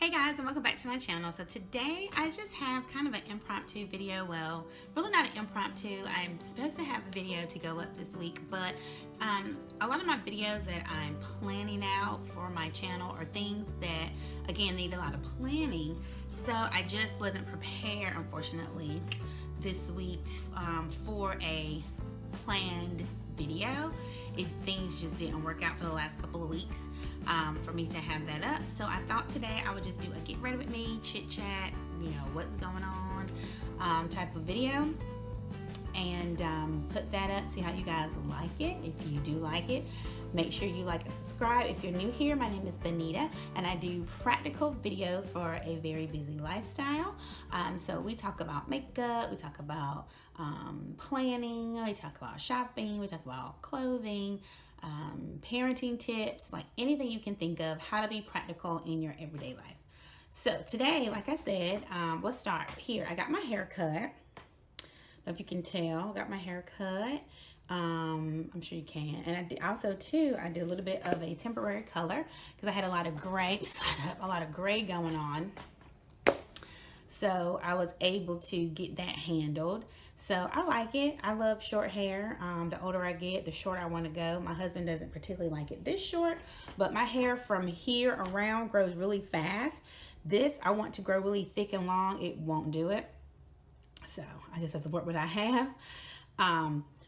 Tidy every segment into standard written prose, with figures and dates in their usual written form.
Hey guys, and welcome back to my channel. So today I just have kind of an impromptu video. Well, really not an impromptu. I'm supposed to have a video to go up this week, but a lot of my videos that I'm planning out for my channel are things that, again, need a lot of planning. So I just wasn't prepared, unfortunately, this week for a planned video. Things just didn't work out for the last couple of weeks for me to have that up. So I thought today I would just do a get ready with me, chit chat, you know, what's going on type of video, and put that up, see how you guys like it. If you do like it, make sure you like and subscribe. If you're new here, my name is Bonita, and I do practical videos for a very busy lifestyle. So we talk about makeup, we talk about planning, we talk about shopping, we talk about clothing, parenting tips, like anything you can think of, how to be practical in your everyday life. So today, like I said, let's start here. I got my hair cut. I don't know if you can tell, I got my hair cut. I'm sure you can. And I did also too, I did a little bit of a temporary color because I had a lot of gray, a lot of gray going on. So I was able to get that handled. So I like it. I love short hair. The older I get, the shorter I want to go. My husband doesn't particularly like it this short, but my hair from here around grows really fast. This, I want to grow really thick and long. It won't do it. So I just have to work with what I have.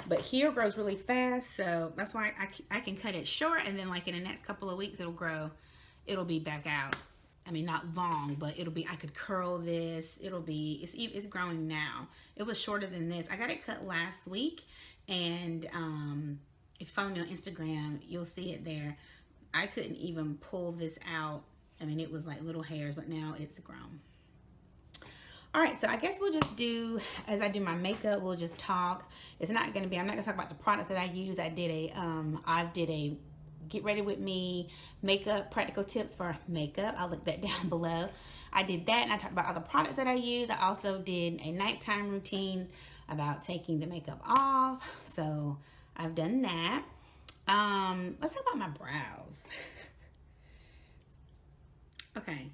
But here grows really fast, so that's why I can cut it short, and then like in the next couple of weeks it'll be back out. I mean, not long, but it'll be, I could curl this. It's growing now. It was shorter than this. I got it cut last week, and if you follow me on Instagram, you'll see it there. I couldn't even pull this out. I mean, it was like little hairs, but now it's grown. All right, so I guess we'll just do, as I do my makeup, we'll just talk. I'm not gonna talk about the products that I use. I did a get ready with me makeup practical tips for makeup. I'll link that down below. I did that, and I talked about other products that I use. I also did a nighttime routine about taking the makeup off. So I've done that. Let's talk about my brows. Okay.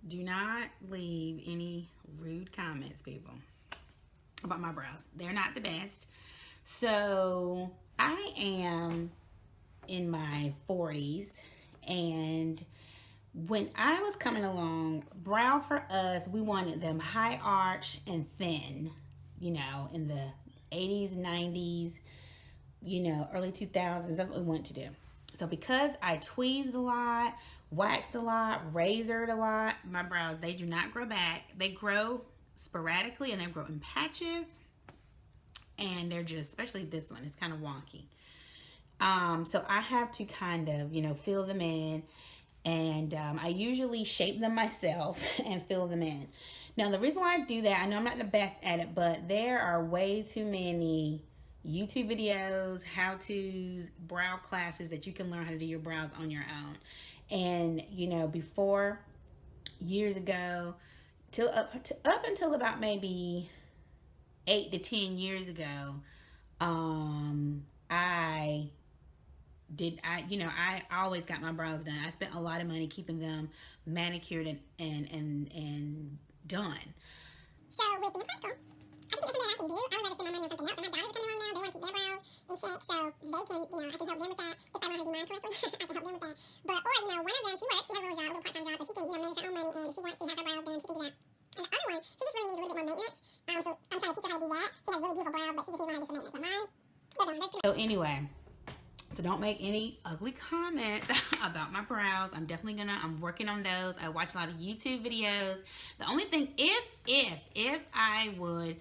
Do not leave any rude comments, people, about my brows. They're not the best. So I am in my 40s, and when I was coming along, brows for us, we wanted them high arch and thin, you know, in the 80s, 90s, you know, early 2000s. That's what we wanted to do. So because I tweezed a lot, waxed a lot, razored a lot, my brows, they do not grow back. They grow sporadically, and they grow in patches, and they're just, especially this one, it's kind of wonky. So I have to kind of, you know, fill them in, and I usually shape them myself and fill them in. Now, the reason why I do that, I know I'm not the best at it, but there are way too many YouTube videos, how-tos, brow classes that you can learn how to do your brows on your own. And, you know, before, years ago, up until about maybe 8 to 10 years ago, I always got my brows done. I spent a lot of money keeping them manicured and done. So with being practical, I think it's something that I can do. I would rather spend my money on something else. And my daughters coming along now, they want to keep their brows in check, so they can, you know, I can help them with that. If I learn how to do mine correctly, I can help them with that. But, or, you know, one of them, she works, she has a little job, a little part-time job, so she can, you know, manage her own money, and if she wants to have her brows done, she can do that. And the other one, she just really needs a little bit more maintenance. So I'm trying to teach her how to do that. She has really beautiful brows, but she just needs to learn how to do some maintenance. But mine, they're done. They're clear. So anyway, so don't make any ugly comments about my brows. I'm working on those. I watch a lot of YouTube videos. The only thing, if I would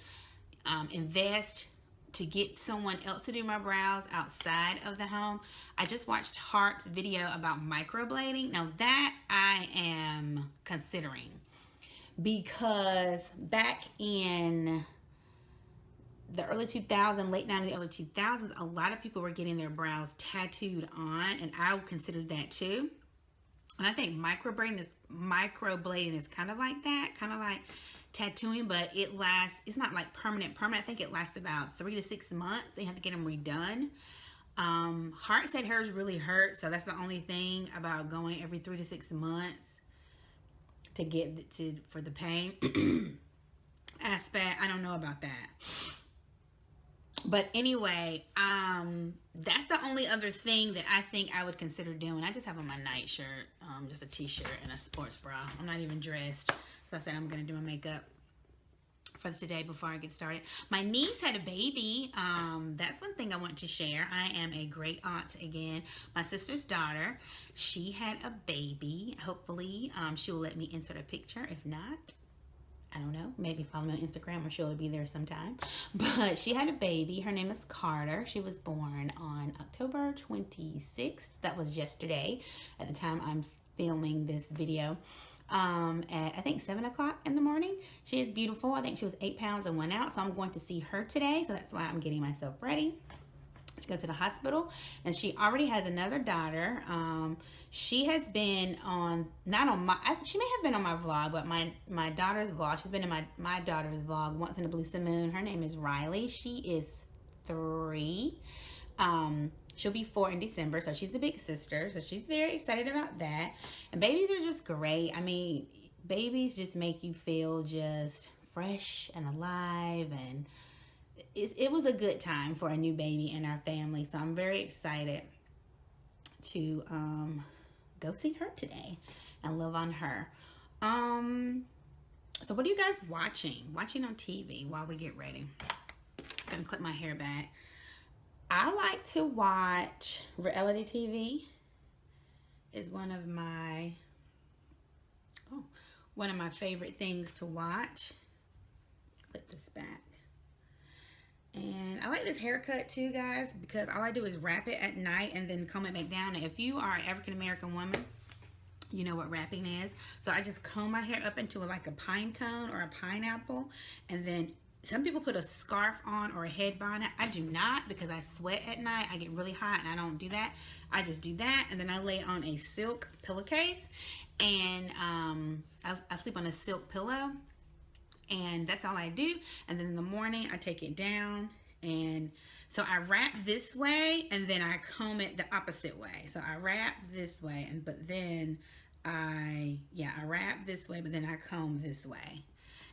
invest to get someone else to do my brows outside of the home, I just watched Hart's video about microblading. Now that I am considering, because back in the early 2000s, late 90s, early 2000s, a lot of people were getting their brows tattooed on, and I would consider that too. And I think microblading is kind of like that, kind of like tattooing, but it lasts, it's not like permanent. I think it lasts about 3 to 6 months. You have to get them redone. Hart said hers really hurt, so that's the only thing about going every 3 to 6 months. to get for the pain aspect. I don't know about that. But anyway, that's the only other thing that I think I would consider doing. I just have on my nightshirt, just a t-shirt and a sports bra. I'm not even dressed. So I said I'm going to do my makeup for today before I get started. My niece had a baby. That's one thing I want to share. I am a great aunt again. My sister's daughter, she had a baby. Hopefully, she will let me insert a picture. If not, I don't know. Maybe follow me on Instagram or she'll be there sometime. But she had a baby. Her name is Carter. She was born on October 26th. That was yesterday at the time I'm filming this video. At I think 7 o'clock in the morning. She is beautiful. I think she was 8 pounds and 1 ounce. So I'm going to see her today. So that's why I'm getting myself ready to go to the hospital. And she already has another daughter. She has been on, not on my, she may have been on my vlog, but my daughter's vlog. She's been in my daughter's vlog, Once in a Blue Moon. Her name is Riley. She is 3. She'll be 4 in December, so she's a big sister. So she's very excited about that. And babies are just great. I mean, babies just make you feel just fresh and alive. And it was a good time for a new baby in our family. So I'm very excited to go see her today and love on her. So what are you guys watching? Watching on TV while we get ready. I'm going to clip my hair back. I like to watch reality TV. Is one of my favorite things to watch. Clip this back. And I like this haircut too, guys, because all I do is wrap it at night and then comb it back down. And if you are an African-American woman, you know what wrapping is. So I just comb my hair up into like a pine cone or a pineapple, and then some people put a scarf on or a head bonnet. I do not, because I sweat at night. I get really hot and I don't do that. I just do that, and then I lay on a silk pillowcase, and I sleep on a silk pillow, and that's all I do. And then in the morning I take it down, and so I wrap this way and then I comb it the opposite way. So I wrap this way, but then I wrap this way, but then I comb this way.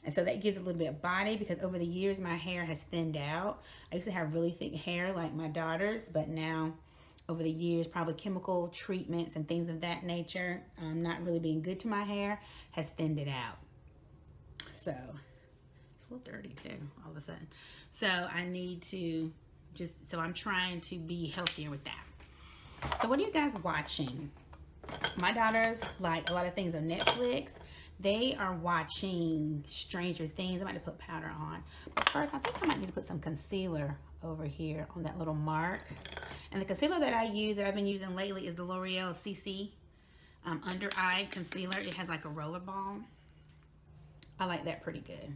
And so that gives a little bit of body, because over the years my hair has thinned out. I used to have really thick hair like my daughter's, but now over the years, probably chemical treatments and things of that nature, not really being good to my hair, has thinned it out. So it's a little dirty too, all of a sudden. So I need to so I'm trying to be healthier with that. So what are you guys watching? My daughters like a lot of things on Netflix. They are watching Stranger Things. I'm about to put powder on. But first, I think I might need to put some concealer over here on that little mark. And the concealer that I use, that I've been using lately, is the L'Oreal CC Under Eye Concealer. It has like a roller ball. I like that pretty good.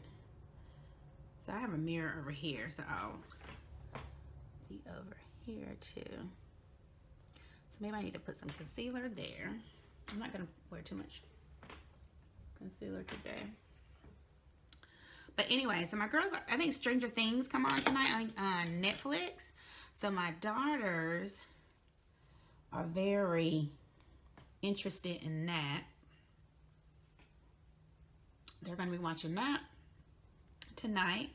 So I have a mirror over here, so I'll be over here too. So maybe I need to put some concealer there. I'm not gonna wear too much concealer today. But anyway, so my girls, I think Stranger Things come on tonight on Netflix. So my daughters are very interested in that. They're going to be watching that tonight.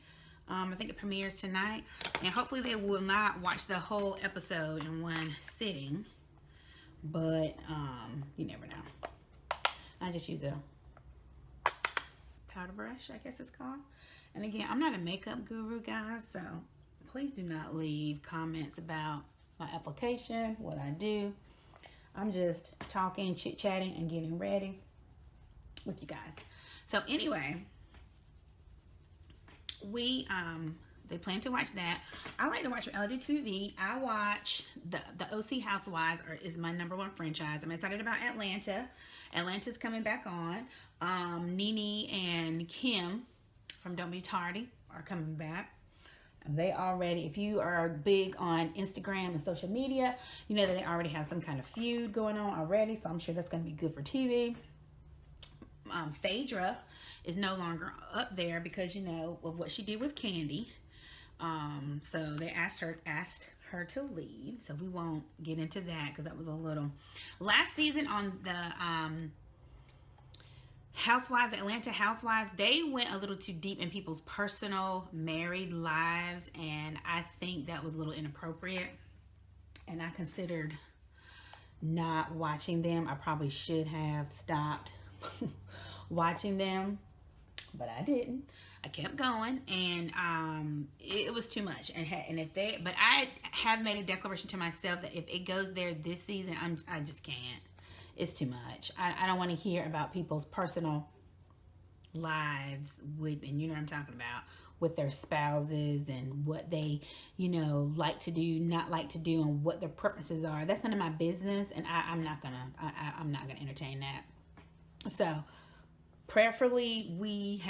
I think it premieres tonight. And hopefully they will not watch the whole episode in one sitting. But you never know. I just use a powder brush, I guess it's called. And again, I'm not a makeup guru, guys, so please do not leave comments about my application, what I do. I'm just talking, chit-chatting, and getting ready with you guys. So anyway, they plan to watch that. I like to watch reality TV. I watch the OC Housewives is my #1 franchise. I'm excited about Atlanta. Atlanta's coming back on. Nene and Kim from Don't Be Tardy are coming back. They already, if you are big on Instagram and social media, you know that they already have some kind of feud going on already. So I'm sure that's going to be good for TV. Phaedra is no longer up there because, you know, of what she did with Candy. So they asked her to leave. So we won't get into that because that was a little. Last season on the Housewives, Atlanta Housewives, they went a little too deep in people's personal married lives, and I think that was a little inappropriate. And I considered not watching them. I probably should have stopped watching them, but I didn't. I kept going, and it was too much. But I have made a declaration to myself that if it goes there this season, I just can't. It's too much. I don't want to hear about people's personal lives and you know what I'm talking about, with their spouses and what they, like to do, not like to do, and what their preferences are. That's none of my business, and I'm not gonna entertain that. So, prayerfully, we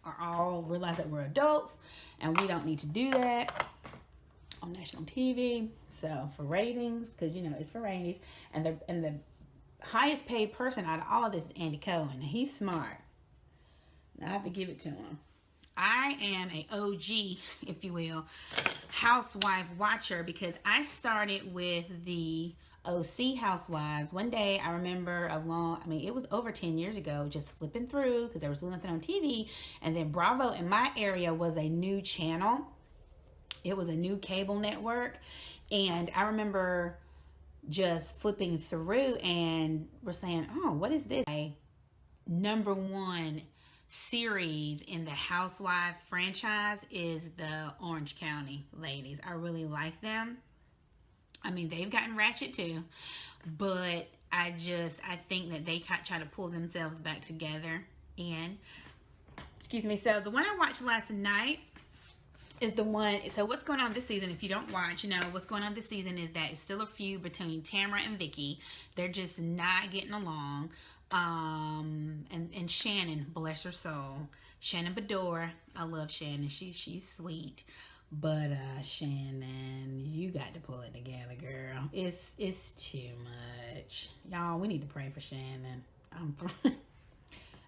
are all realize that we're adults, and we don't need to do that on national TV. So for ratings, because it's for ratings, and the highest paid person out of all of this is Andy Cohen. He's smart. I have to give it to him. I am a OG, if you will, housewife watcher, because I started with the OC Housewives. One day, I remember it was over 10 years ago, just flipping through because there was nothing on TV. And then Bravo in my area was a new channel. It was a new cable network. And I remember just flipping through and we're saying, oh, what is this? Number one series in the Housewife franchise is the Orange County ladies. I really like them. I mean, they've gotten ratchet too, but I think that they try to pull themselves back together. And, excuse me, so the one I watched last night is the one, so what's going on this season, if you don't watch, what's going on this season is that it's still a feud between Tamara and Vicky. They're just not getting along. And Shannon, bless her soul. Shannon Bedore, I love Shannon. She's sweet. But Shannon, you got to pull it together, girl. It's too much. Y'all, we need to pray for Shannon.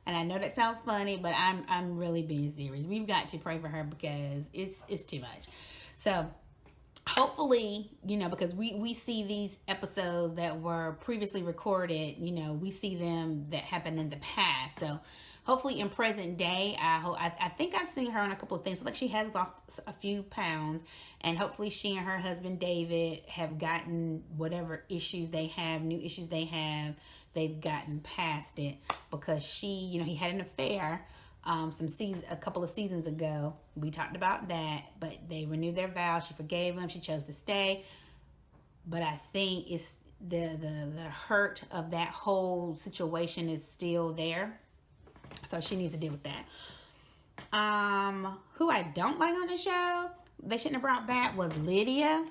And I know that sounds funny, but I'm really being serious. We've got to pray for her because it's too much. So hopefully, because we see these episodes that were previously recorded, we see them that happened in the past. So hopefully in present day, I think I've seen her on a couple of things. Like she has lost a few pounds, and hopefully she and her husband David have gotten whatever issues they have, new issues they have, they've gotten past it, because he had an affair a couple of seasons ago. We talked about that, but they renewed their vows. She forgave him. She chose to stay. But I think it's the hurt of that whole situation is still there. So she needs to deal with that. Who I don't like on the show, they shouldn't have brought back, was Lydia.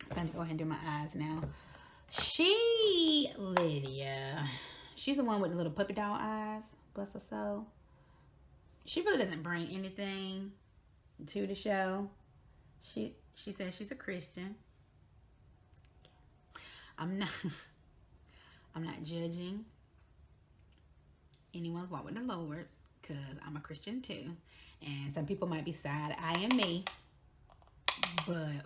I'm going to go ahead and do my eyes now. Lydia, she's the one with the little puppy doll eyes. Bless her soul. She really doesn't bring anything to the show. She says she's a Christian. I'm not judging anyone's walk with the Lord, because I'm a Christian too, and some people might be side-eyeing me, but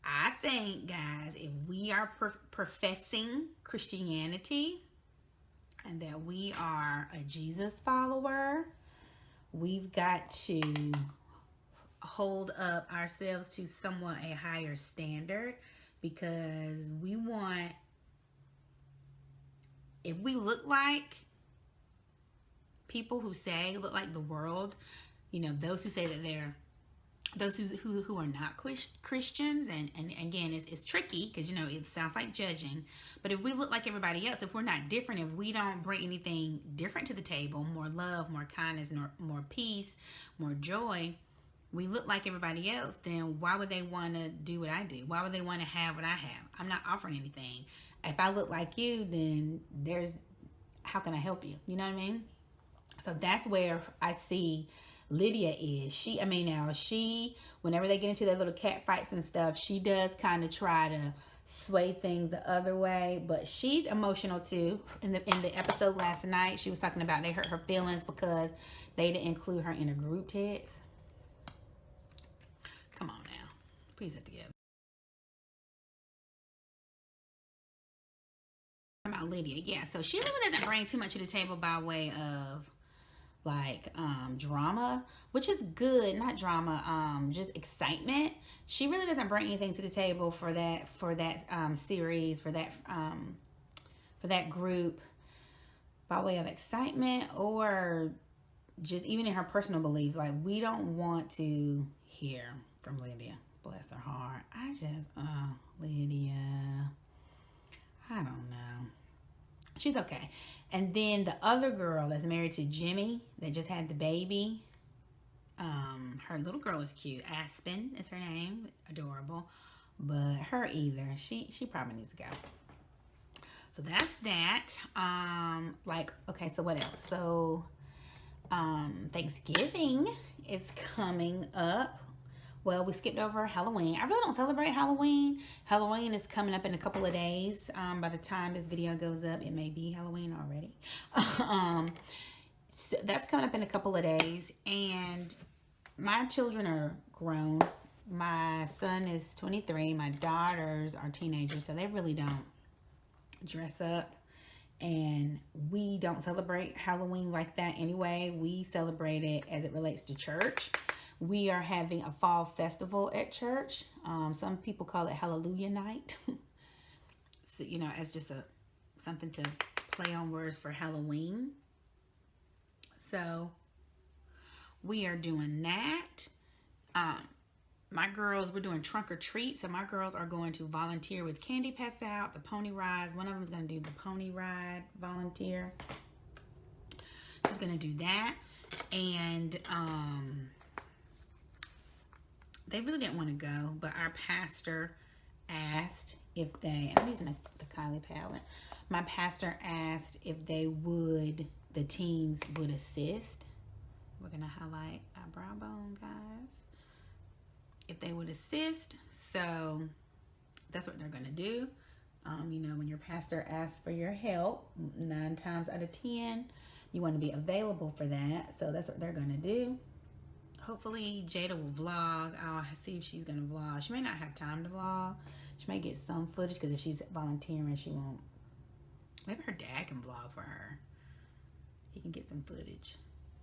I think, guys, if we are professing Christianity and that we are a Jesus follower, we've got to hold up ourselves to somewhat a higher standard, because if we look like people who look like the world, those who say that those who are not Christians, and again, it's tricky because it sounds like judging, but if we look like everybody else, if we're not different, if we don't bring anything different to the table, more love, more kindness, more peace, more joy, we look like everybody else, then why would they want to do what I do? Why would they want to have what I have? I'm not offering anything. If I look like you, then how can I help you? You know what I mean? So that's where I see Lydia is. Whenever they get into their little cat fights and stuff, she does kind of try to sway things the other way, but she's emotional too. In the episode last night, she was talking about they hurt her feelings because they didn't include her in a group text. Come on now, please get together. About Lydia, yeah. So she really doesn't bring too much to the table by way of like drama, which is good. Not drama, just excitement. She really doesn't bring anything to the table for that series, for that group by way of excitement, or just even in her personal beliefs. Like, we don't want to hear from Lydia. Bless her heart. I just Lydia, I don't know. She's okay. And then the other girl that's married to Jimmy that just had the baby, her little girl is cute. Aspen is her name. Adorable. But her either. She probably needs to go. So that's that. Okay, so what else? So Thanksgiving is coming up. Well, we skipped over Halloween. I really don't celebrate Halloween. Halloween is coming up in a couple of days. By the time this video goes up, it may be Halloween already. So that's coming up in a couple of days. And my children are grown. My son is 23. My daughters are teenagers, so they really don't dress up. And we don't celebrate Halloween like that anyway. We celebrate it as it relates to church. We are having a fall festival at church. Some people call it Hallelujah Night. So, you know, as just something to play on words for Halloween. So we are doing that. My girls, we're doing trunk or treat. So my girls are going to volunteer with Candy Pass Out, the pony rides. One of them is going to do the pony ride volunteer. She's going to do that. And they really didn't want to go, but our pastor asked if I'm using the Kylie palette. My pastor asked if the teens would assist. We're going to highlight our brow bone, guys. If they would assist. So that's what they're going to do. You know, when your pastor asks for your help, 9 times out of 10, you want to be available for that. So that's what they're going to do. Hopefully Jada will vlog. I'll see if she's going to vlog. She may not have time to vlog. She may get some footage because if she's volunteering, she won't. Maybe her dad can vlog for her. He can get some footage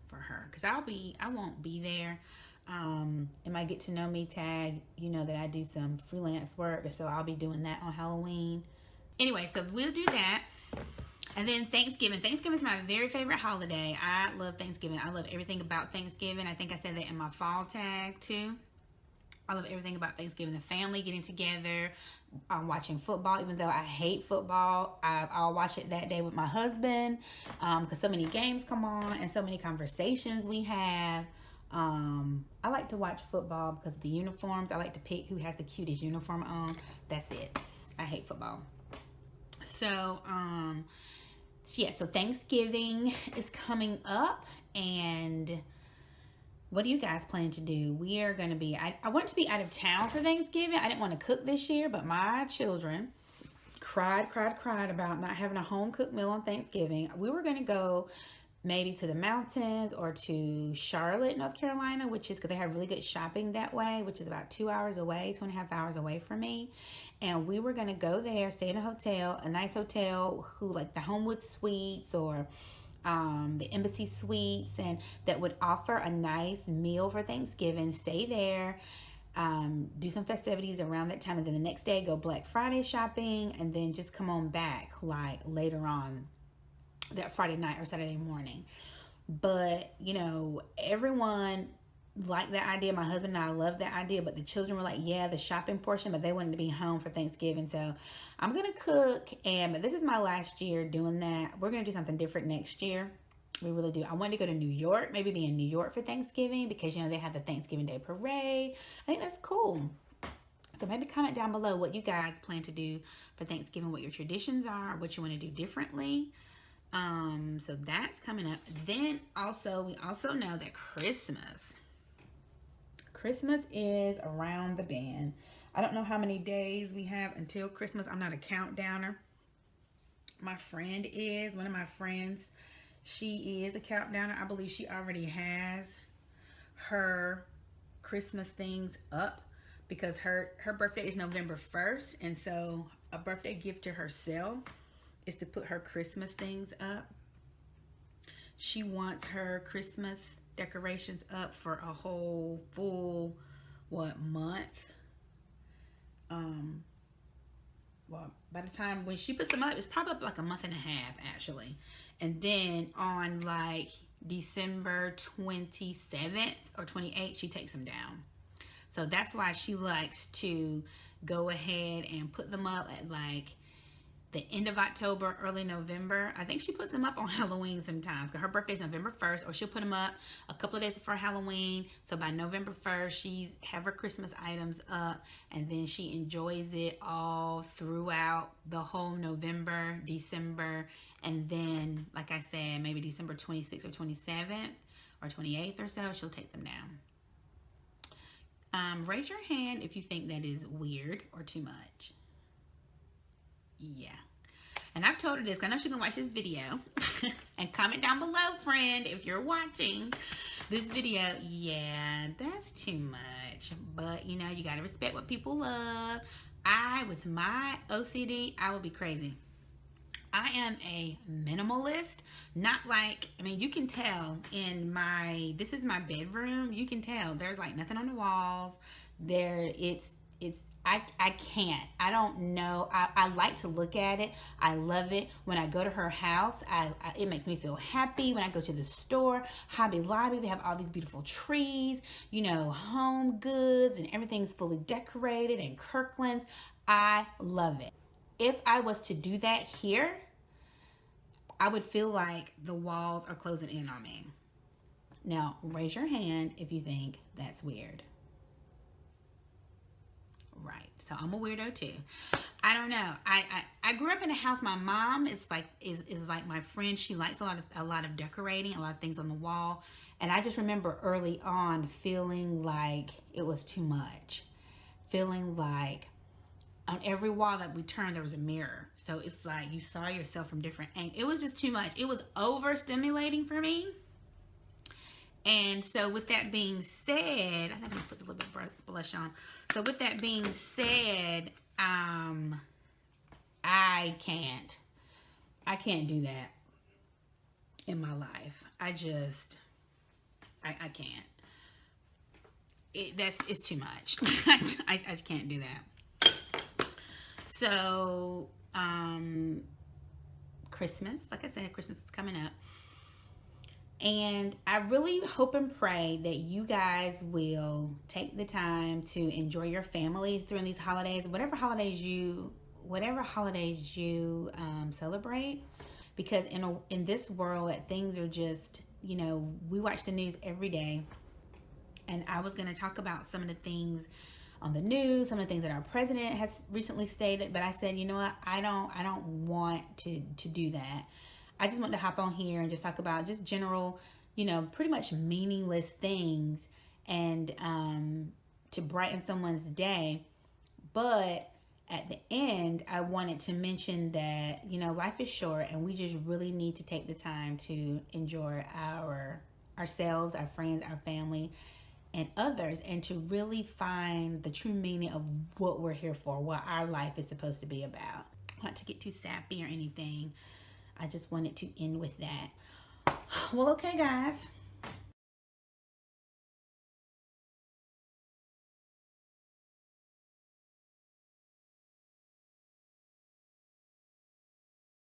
for her. Because I won't be there. In my Get to Know Me tag, you know that I do some freelance work. So I'll be doing that on Halloween. Anyway, so we'll do that. And then Thanksgiving. Thanksgiving is my very favorite holiday. I love Thanksgiving. I love everything about Thanksgiving. I think I said that in my fall tag too. I love everything about Thanksgiving. The family getting together, watching football. Even though I hate football, I'll watch it that day with my husband because so many games come on and so many conversations we have. I like to watch football because of the uniforms. I like to pick who has the cutest uniform on. That's it. I hate football. So, yeah, so Thanksgiving is coming up, and what do you guys plan to do? We are going to be, I wanted to be out of town for Thanksgiving. I didn't want to cook this year, but my children cried about not having a home cooked meal on Thanksgiving. We were going to go maybe to the mountains or to Charlotte, North Carolina, which is because they have really good shopping that way, which is about 2 hours away, 2.5 hours away from me. And we were going to go there, stay in a hotel, a nice hotel, like the Homewood Suites or the Embassy Suites, and that would offer a nice meal for Thanksgiving. Stay there, do some festivities around that time, and then the next day go Black Friday shopping, and then just come on back like later on that Friday night or Saturday morning. But you know, everyone liked that idea. My husband and I loved that idea, but the children were like, yeah, the shopping portion, but they wanted to be home for Thanksgiving. So I'm gonna cook, but this is my last year doing that. We're gonna do something different next year. We really do. I wanted to go to New York, maybe be in New York for Thanksgiving, because you know they have the Thanksgiving Day Parade. I think that's cool. So maybe comment down below what you guys plan to do for Thanksgiving, what your traditions are, what you want to do differently. So that's coming up. Then also, we also know that Christmas is around the bend. I don't know how many days we have until Christmas. I'm not a countdowner. My friend is, one of my friends, she is a countdowner. I believe she already has her Christmas things up because her birthday is November 1st. And so a birthday gift to herself is to put her Christmas things up. She wants her Christmas decorations up for a whole full, month? Well, by the time when she puts them up, it's probably like a month and a half actually. And then on like December 27th or 28th, she takes them down. So that's why she likes to go ahead and put them up at like the end of October, early November. I think she puts them up on Halloween sometimes, because her birthday is November 1st, or she'll put them up a couple of days before Halloween. So by November 1st, she's have her Christmas items up, and then she enjoys it all throughout the whole November, December, and then, like I said, maybe December 26th or 27th or 28th or so, she'll take them down. Raise your hand if you think that is weird or too much. Yeah. And I've told her this, 'cause I know she's gonna watch this video. And comment down below, friend, if you're watching this video. Yeah, that's too much. But you know, you gotta respect what people love. With my OCD, I would be crazy. I am a minimalist. Not like, I mean, you can tell in this is my bedroom. You can tell there's like nothing on the walls. I can't. I don't know. I like to look at it. I love it. When I go to her house, it makes me feel happy. When I go to the store, Hobby Lobby, they have all these beautiful trees, you know, home goods, and everything's fully decorated, and Kirkland's. I love it. If I was to do that here, I would feel like the walls are closing in on me. Now, raise your hand if you think that's weird. Right. So I'm a weirdo too. I don't know. I grew up in a house. My mom is like my friend. She likes a lot of decorating, a lot of things on the wall. And I just remember early on feeling like it was too much. Feeling like on every wall that we turned there was a mirror. So it's like you saw yourself from different angles. It was just too much. It was overstimulating for me. And so with that being said, I think I'm gonna put a little bit of blush on. So with that being said, I can't do that in my life. I can't. It's too much. I can't do that. So, Christmas, like I said, Christmas is coming up. And I really hope and pray that you guys will take the time to enjoy your families during these holidays, whatever holidays you celebrate. Because in this world, that things are just, you know, we watch the news every day. And I was going to talk about some of the things on the news, some of the things that our president has recently stated. But I said, you know what, I don't want to do that. I just want to hop on here and just talk about just general, you know, pretty much meaningless things, and to brighten someone's day. But at the end, I wanted to mention that, you know, life is short, and we just really need to take the time to enjoy ourselves, our friends, our family, and others, and to really find the true meaning of what we're here for, what our life is supposed to be about. Not to get too sappy or anything. I just wanted to end with that. Well, okay, guys.